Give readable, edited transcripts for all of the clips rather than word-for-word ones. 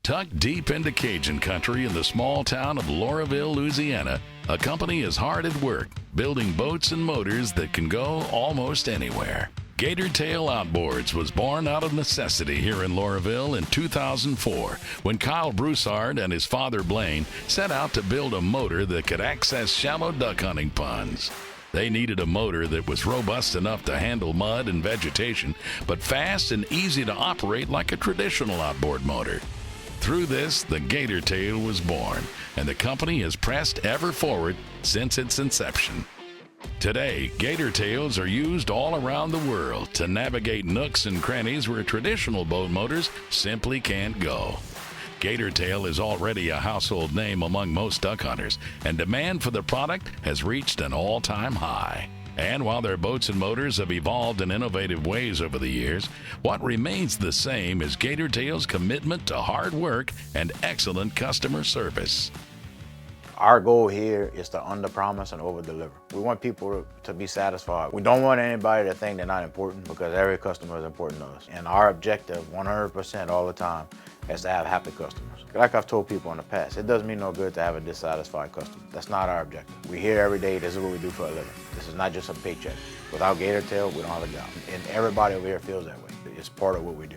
Tucked deep into Cajun country in the small town of Lauraville, Louisiana, a company is hard at work building boats and motors that can go almost anywhere. GatorTail Outboards was born out of necessity here in Lauraville in 2004 when Kyle Broussard and his father Blaine set out to build a motor that could access shallow duck hunting ponds. They needed a motor that was robust enough to handle mud and vegetation, but fast and easy to operate like a traditional outboard motor. Through this, the GatorTail was born, and the company has pressed ever forward since its inception. Today, GatorTails are used all around the world to navigate nooks and crannies where traditional boat motors simply can't go. GatorTail is already a household name among most duck hunters, and demand for the product has reached an all-time high. And while their boats and motors have evolved in innovative ways over the years, what remains the same is GatorTail's commitment to hard work and excellent customer service. Our goal here is to under-promise and over-deliver. We want people to be satisfied. We don't want anybody to think they're not important, because every customer is important to us. And our objective, 100% all the time, is to have happy customers. Like I've told people in the past, it doesn't mean no good to have a dissatisfied customer. That's not our objective. We here every day, this is what we do for a living. This is not just a paycheck. Without GatorTail, we don't have a job. And everybody over here feels that way. It's part of what we do.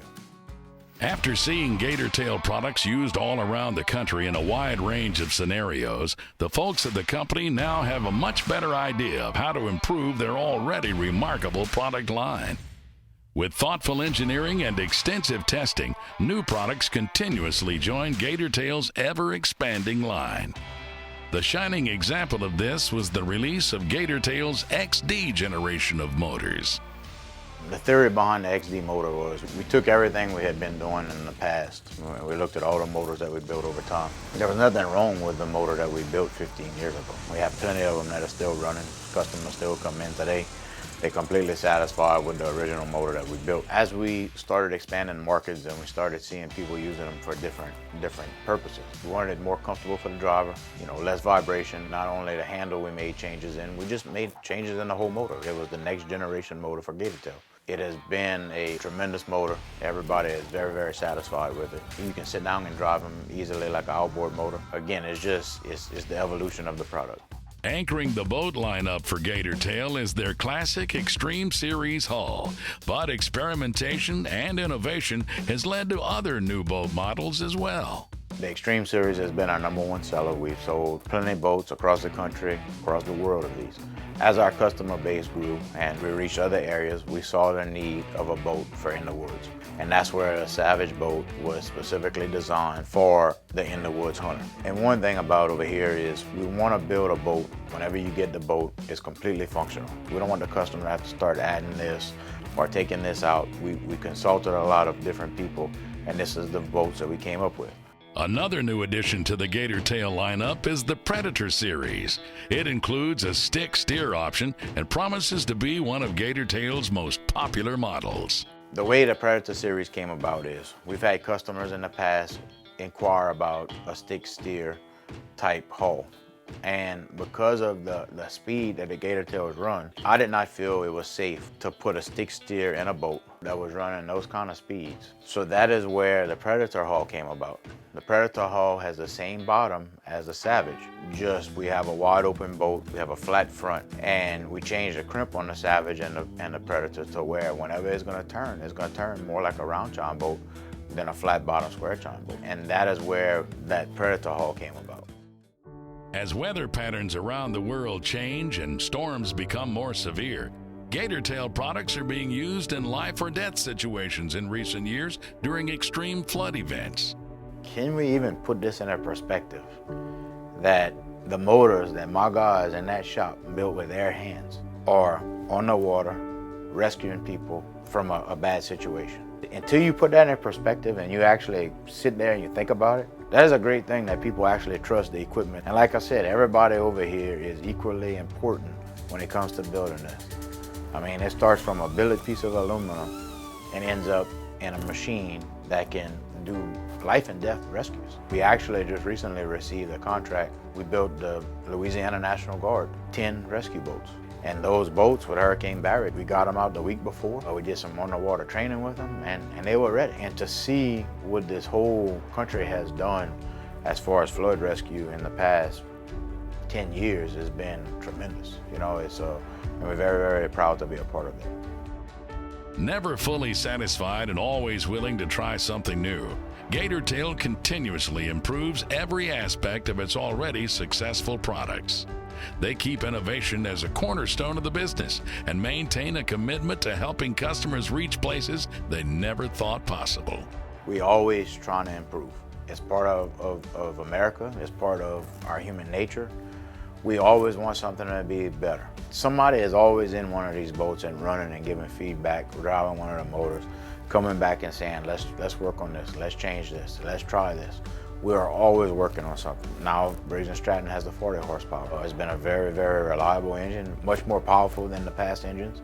After seeing GatorTail products used all around the country in a wide range of scenarios, the folks at the company now have a much better idea of how to improve their already remarkable product line. With thoughtful engineering and extensive testing, new products continuously join GatorTail's ever-expanding line. The shining example of this was the release of GatorTail's XD generation of motors. The theory behind the XD motor was we took everything we had been doing in the past. We looked at all the motors that we built over time. There was nothing wrong with the motor that we built 15 years ago. We have plenty of them that are still running. Customers still come in today. They're completely satisfied with the original motor that we built. As we started expanding markets and we started seeing people using them for different purposes, we wanted it more comfortable for the driver, less vibration. Not only the handle we made changes in, we just made changes in the whole motor. It was the next generation motor for GatorTail. It has been a tremendous motor. Everybody is very, very satisfied with it. You can sit down and drive them easily like an outboard motor. Again, it's the evolution of the product. Anchoring the boat lineup for GatorTail is their classic Extreme Series hull, but experimentation and innovation has led to other new boat models as well. The Extreme Series has been our #1 seller. We've sold plenty of boats across the country, across the world at least. As our customer base grew and we reached other areas, we saw the need of a boat for in the woods. And that's where a Savage boat was specifically designed for the in the woods hunter. And one thing about over here is we want to build a boat, whenever you get the boat, it's completely functional. We don't want the customer to have to start adding this or taking this out. We consulted a lot of different people, and this is the boats that we came up with. Another new addition to the GatorTail lineup is the Predator series. It includes a stick steer option and promises to be one of GatorTail's most popular models. The way the Predator series came about is we've had customers in the past inquire about a stick steer type hull. And because of the speed that the GatorTails run, I did not feel it was safe to put a stick steer in a boat that was running those kind of speeds. So that is where the Predator hull came about. The Predator hull has the same bottom as the Savage, just we have a wide open boat, we have a flat front, and we changed the crimp on the Savage and the Predator to where whenever it's going to turn more like a round chine boat than a flat bottom square chine boat. And that is where that Predator hull came about. As weather patterns around the world change and storms become more severe, GatorTail products are being used in life or death situations in recent years during extreme flood events. Can we even put this in a perspective that the motors that my guys in that shop built with their hands are on the water rescuing people from a bad situation? Until you put that in perspective and you actually sit there and you think about it, that is a great thing that people actually trust the equipment. And like I said, everybody over here is equally important when it comes to building this. I mean, it starts from a billet piece of aluminum and ends up in a machine that can do life and death rescues. We actually just recently received a contract. We built the Louisiana National Guard 10 rescue boats. And those boats with Hurricane Barry, we got them out the week before. We did some underwater training with them, and they were ready. And to see what this whole country has done as far as flood rescue in the past 10 years has been tremendous. You know, and we're very, very proud to be a part of it. Never fully satisfied and always willing to try something new, GatorTail continuously improves every aspect of its already successful products. They keep innovation as a cornerstone of the business and maintain a commitment to helping customers reach places they never thought possible. We always trying to improve. It's part of America. It's part of our human nature. We always want something to be better. Somebody is always in one of these boats and running and giving feedback, driving one of the motors, coming back and saying, let's work on this, let's change this, let's try this. We are always working on something. Now, Breeze & Stratton has the 40 horsepower. It's been a very, very reliable engine, much more powerful than the past engines.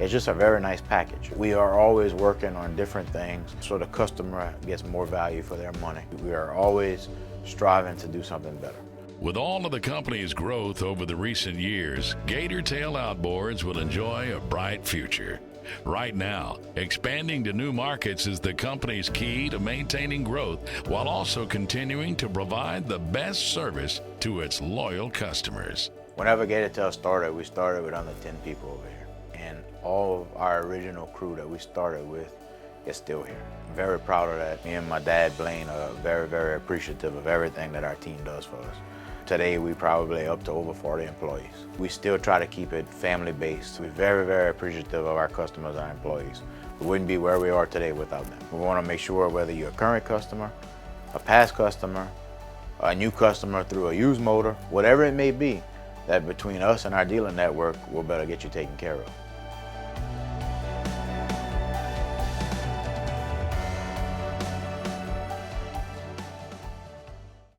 It's just a very nice package. We are always working on different things so the customer gets more value for their money. We are always striving to do something better. With all of the company's growth over the recent years, GatorTail Outboards will enjoy a bright future. Right now, expanding to new markets is the company's key to maintaining growth while also continuing to provide the best service to its loyal customers. Whenever GatorTail started, we started with under 10 people over here. And all of our original crew that we started with is still here. I'm very proud of that. Me and my dad, Blaine, are very, very appreciative of everything that our team does for us. Today, we probably up to over 40 employees. We still try to keep it family-based. We're very, very appreciative of our customers and our employees. We wouldn't be where we are today without them. We want to make sure whether you're a current customer, a past customer, a new customer through a used motor, whatever it may be, that between us and our dealer network, we'll better get you taken care of.